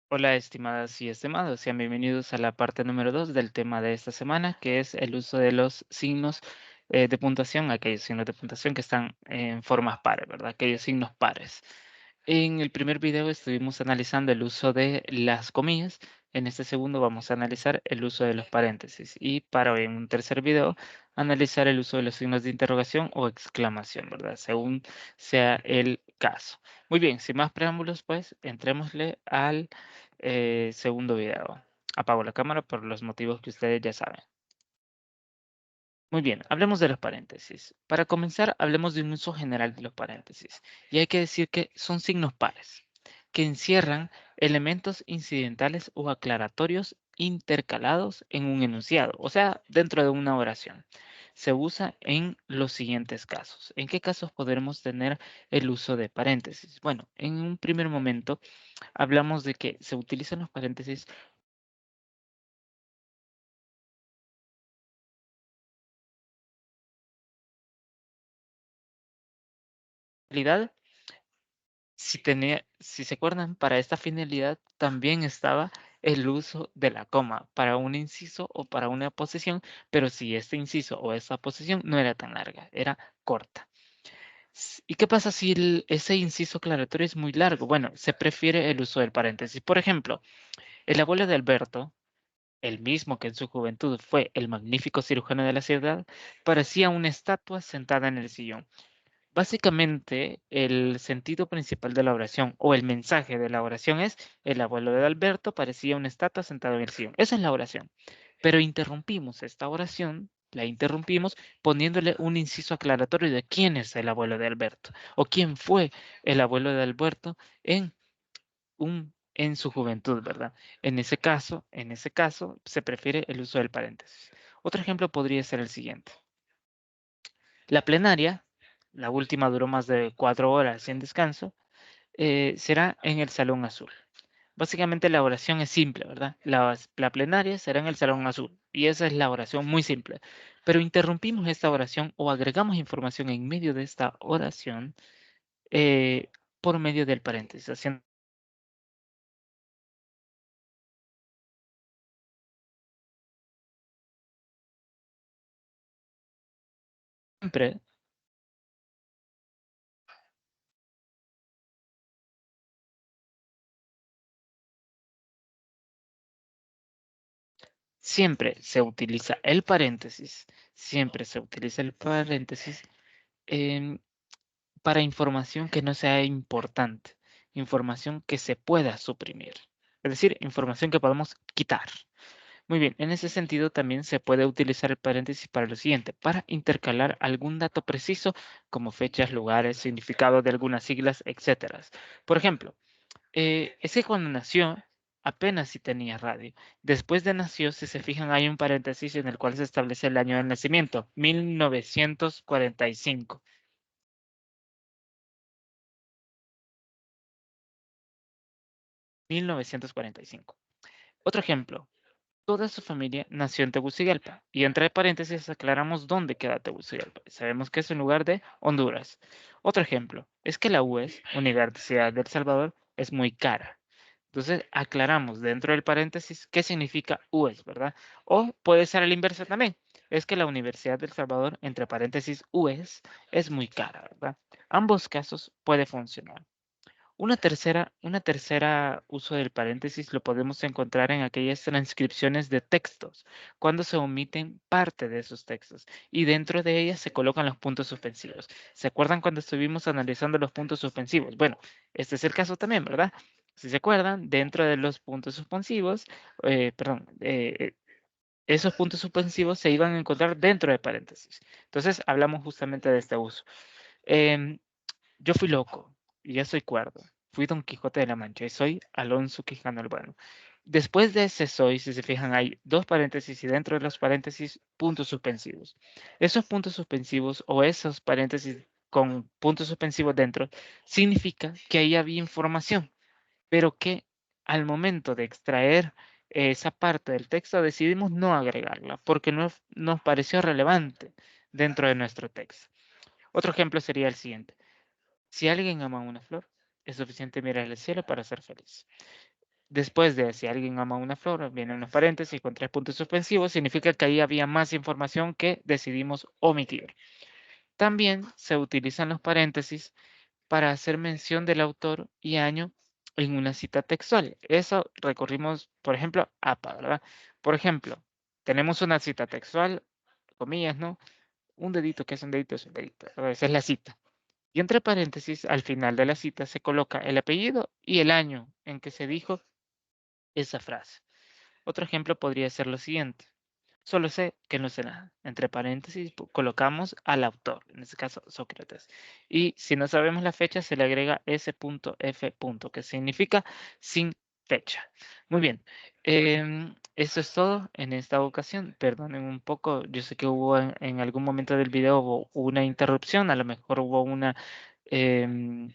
Hola, estimadas y estimados, sean bienvenidos a la parte número 2 del tema de esta semana, que es el uso de los signos de puntuación, aquellos signos de puntuación que están en formas pares, ¿verdad? Aquellos signos pares. En el primer video estuvimos analizando el uso de las comillas. En este segundo vamos a analizar el uso de los paréntesis. Y para hoy, en un tercer video, analizar el uso de los signos de interrogación o exclamación, ¿verdad? Según sea el caso. Muy bien, sin más preámbulos, pues, entrémosle al segundo video. Apago la cámara por los motivos que ustedes ya saben. Muy bien, hablemos de los paréntesis. Para comenzar, hablemos de un uso general de los paréntesis. Y hay que decir que son signos pares, que encierran elementos incidentales o aclaratorios intercalados en un enunciado, o sea, dentro de una oración. Se usa en los siguientes casos. ¿En qué casos podremos tener el uso de paréntesis? Bueno, en un primer momento hablamos de que se utilizan los paréntesis en realidad. Si se acuerdan, para esta finalidad también estaba el uso de la coma para un inciso o para una posición, pero si este inciso o esta posición no era tan larga, era corta. ¿Y qué pasa si ese inciso aclaratorio es muy largo? Bueno, se prefiere el uso del paréntesis. Por ejemplo, el abuelo de Alberto, el mismo que en su juventud fue el magnífico cirujano de la ciudad, parecía una estatua sentada en el sillón. Básicamente, el sentido principal de la oración o el mensaje de la oración es: el abuelo de Alberto parecía una estatua sentada en el sillón. Esa es la oración. Pero interrumpimos esta oración, la interrumpimos poniéndole un inciso aclaratorio de quién es el abuelo de Alberto o quién fue el abuelo de Alberto en su juventud, ¿verdad? En ese caso, se prefiere el uso del paréntesis. Otro ejemplo podría ser el siguiente. La plenaria, la última duró más de 4 horas sin descanso, será en el Salón Azul. Básicamente la oración es simple, ¿verdad? La plenaria será en el Salón Azul y esa es la oración muy simple. Pero interrumpimos esta oración o agregamos información en medio de esta oración eh, por medio del paréntesis, haciendo siempre, siempre se utiliza el paréntesis, siempre se utiliza el paréntesis em, para información que no sea importante, información que se pueda suprimir, es decir, información que podemos quitar. Muy bien, en ese sentido también se puede utilizar el paréntesis para lo siguiente, para intercalar algún dato preciso como fechas, lugares, significado de algunas siglas, etcétera. Por ejemplo, es que cuando nació apenas si tenía radio. Después de nació, si se fijan, hay un paréntesis en el cual se establece el año de nacimiento, 1945. 1945. Otro ejemplo, toda su familia nació en Tegucigalpa y entre paréntesis aclaramos dónde queda Tegucigalpa. Sabemos que es un lugar de Honduras. Otro ejemplo, es que la UES, Universidad de El Salvador, es muy cara. Entonces aclaramos dentro del paréntesis qué significa UES, ¿verdad? O puede ser el inverso también. Es que la Universidad del Salvador, entre paréntesis UES, es muy cara, ¿verdad? Ambos casos puede funcionar. Una tercera uso del paréntesis lo podemos encontrar en aquellas transcripciones de textos, cuando se omiten parte de esos textos y dentro de ellas se colocan los puntos suspensivos. ¿Se acuerdan cuando estuvimos analizando los puntos suspensivos? Bueno, este es el caso también, ¿verdad? Si se acuerdan, dentro de los puntos suspensivos, perdón, esos puntos suspensivos se iban a encontrar dentro de paréntesis. Entonces, hablamos justamente de este uso. Em, yo fui loco y ya soy cuerdo. Fui Don Quijote de la Mancha y soy Alonso Quijano el Bueno. Después de ese soy, si se fijan, hay dos paréntesis y dentro de los paréntesis puntos suspensivos. Esos puntos suspensivos o esos paréntesis con puntos suspensivos dentro significa que ahí había información, pero que al momento de extraer esa parte del texto decidimos no agregarla porque no nos pareció relevante dentro de nuestro texto. Otro ejemplo sería el siguiente. Si alguien ama una flor, es suficiente mirar el cielo para ser feliz. Después de si alguien ama una flor, vienen los paréntesis con 3 puntos suspensivos, significa que ahí había más información que decidimos omitir. También se utilizan los paréntesis para hacer mención del autor y año en una cita textual. Eso recorrimos, por ejemplo, APA, ¿verdad? Por ejemplo, tenemos una cita textual, comillas, ¿no? Un dedito, ¿qué es un dedito? Es un dedito. Esa es la cita. Y entre paréntesis, al final de la cita se coloca el apellido y el año en que se dijo esa frase. Otro ejemplo podría ser lo siguiente. Solo sé que no sé nada. Entre paréntesis colocamos al autor, en este caso Sócrates. Y si no sabemos la fecha, se le agrega S.F. que significa sin fecha. Muy bien. Eso es todo en esta ocasión. Perdonen un poco. Yo sé que hubo en algún momento del video hubo una interrupción. A lo mejor hubo em,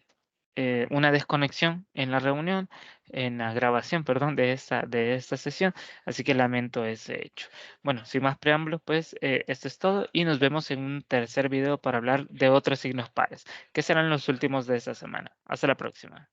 una desconexión en la reunión, en la grabación, perdón, de esta sesión, así que lamento ese hecho. Bueno, sin más preámbulos, pues esto es todo y nos vemos en un tercer video para hablar de otros signos pares, que serán los últimos de esta semana. Hasta la próxima.